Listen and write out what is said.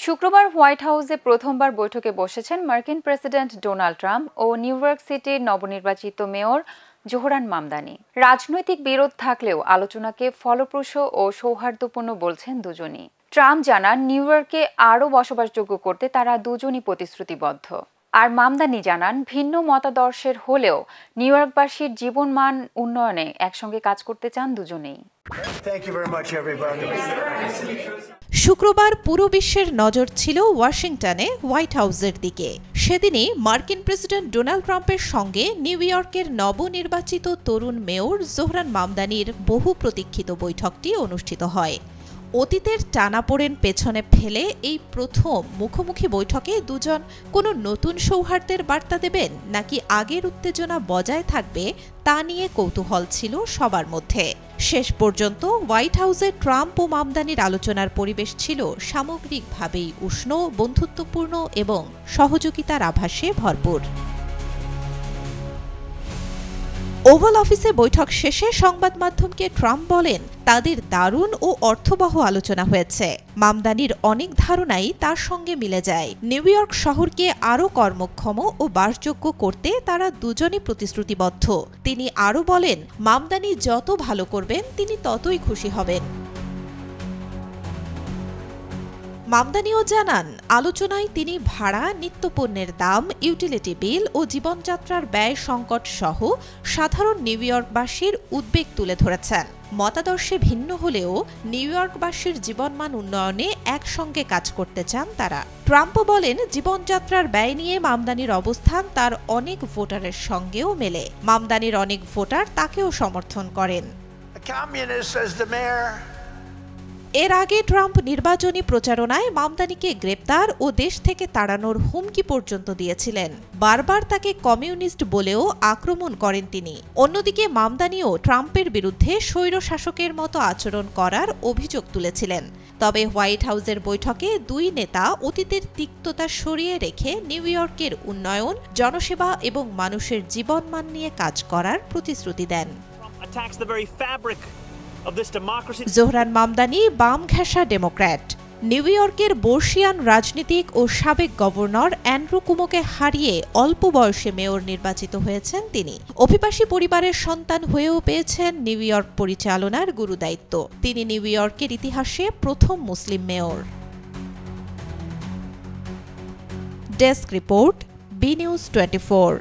শুক্রবার হোয়াইট হাউসে প্রথমবার বৈঠকে বসেছেন মার্কিন প্রেসিডেন্ট ডোনাল্ড ট্রাম্প ও নিউ ইয়র্ক সিটির নবনির্বাচিত মেয়র জোহরান মামদানি। রাজনৈতিক বিরোধ থাকলেও আলোচনাকে ফলপ্রসূ ও সৌহার্দ্যপূর্ণ বলছেন দুজনই। ট্রাম্প জানান, নিউ ইয়র্কে আরও বসবাসযোগ্য করতে তারা দুজনই প্রতিশ্রুতিবদ্ধ। আর মামদানি জানান, ভিন্ন মতাদর্শের হলেও নিউ ইয়র্কবাসীর জীবনমান উন্নয়নে একসঙ্গে কাজ করতে চান দুজনেই। শুক্রবার পুরো বিশ্বের নজর ছিল ওয়াশিংটনে হোয়াইট হাউসের দিকে। সেদিনই মার্কিন প্রেসিডেন্ট ডোনাল্ড ট্রাম্পের সঙ্গে নিউ ইয়র্কের নবনির্বাচিত তরুণ মেয়র জোহরান মামদানির বহু প্রতীক্ষিত বৈঠকটি অনুষ্ঠিত হয়। অতীতের টানাপোড়েন পেছনে ফেলে এই প্রথম মুখোমুখি বৈঠকে দুজন কোনো নতুন সৌহার্দ্যের বার্তা দেবেন নাকি আগের উত্তেজনা বজায় থাকবে তা নিয়ে কৌতূহল ছিল সবার মধ্যে। শেষ পর্যন্ত হোয়াইট হাউসে ট্রাম্প ও মামদানির আলোচনার পরিবেশ ছিল সামগ্রিকভাবেই উষ্ণ, বন্ধুত্বপূর্ণ এবং সহযোগিতার আভাসে ভরপুর। ওভাল অফিসে বৈঠক শেষে সংবাদ মাধ্যমকে ট্রাম্প বলেন, তাদের দারুণ ও অর্থবহ আলোচনা হয়েছে। মামদানির অনেক ধারণাই তার সঙ্গে মিলে যায়। নিউ ইয়র্ক শহরকে আরও কর্মক্ষম ও বাসযোগ্য করতে তারা দুজনই প্রতিশ্রুতিবদ্ধ। তিনি আরও বলেন, মামদানি যত ভালো করবেন তিনি ততই খুশি হবেন। মামদানিও জানান, আলোচনায় তিনি ভাড়া, নিত্যপণ্যের দাম, ইউটিলিটি বিল ও জীবনযাত্রার ব্যয় সংকট সহ সাধারণ নিউ ইয়র্কবাসীর উদ্বেগ তুলে ধরেছেন। মতাদর্শে ভিন্ন হলেও নিউ ইয়র্কবাসীর জীবনমান উন্নয়নে একসঙ্গে কাজ করতে চান তারা। ট্রাম্পও বলেন, জীবনযাত্রার ব্যয় নিয়ে মামদানির অবস্থান তার অনেক ভোটারের সঙ্গেও মেলে। মামদানির অনেক ভোটার তাকেও সমর্থন করেন। এর আগে ট্রাম্প নির্বাচনী প্রচারণায় মামদানিকে গ্রেপ্তার ও দেশ থেকে তাড়ানোর হুমকি পর্যন্ত দিয়েছিলেন। বারবার তাকে কমিউনিস্ট বলেও আক্রমণ করেন তিনি। অন্যদিকে মামদানিও ট্রাম্পের বিরুদ্ধে স্বৈরশাসকের মতো আচরণ করার অভিযোগ তুলেছিলেন। তবে হোয়াইট হাউসের বৈঠকে দুই নেতা অতীতের তিক্ততা সরিয়ে রেখে নিউ ইয়র্কের উন্নয়ন, জনসেবা এবং মানুষের জীবনমান নিয়ে কাজ করার প্রতিশ্রুতি দেন। জোহরান মামদানি বাম ঘেঁষা ডেমোক্র্যাট। নিউ ইয়র্কের বর্ষিয়ান রাজনীতিক ও সাবেক গভর্নর অ্যান্ড্রু কুমোকে হারিয়ে অল্প বয়সে মেয়র নির্বাচিত হয়েছেন তিনি। অভিবাসী পরিবারের সন্তান হয়েও পেয়েছেন নিউ ইয়র্ক পরিচালনার গুরুদায়িত্ব। তিনি নিউ ইয়র্কের ইতিহাসে প্রথম মুসলিম mayor. Desk report, B news 24।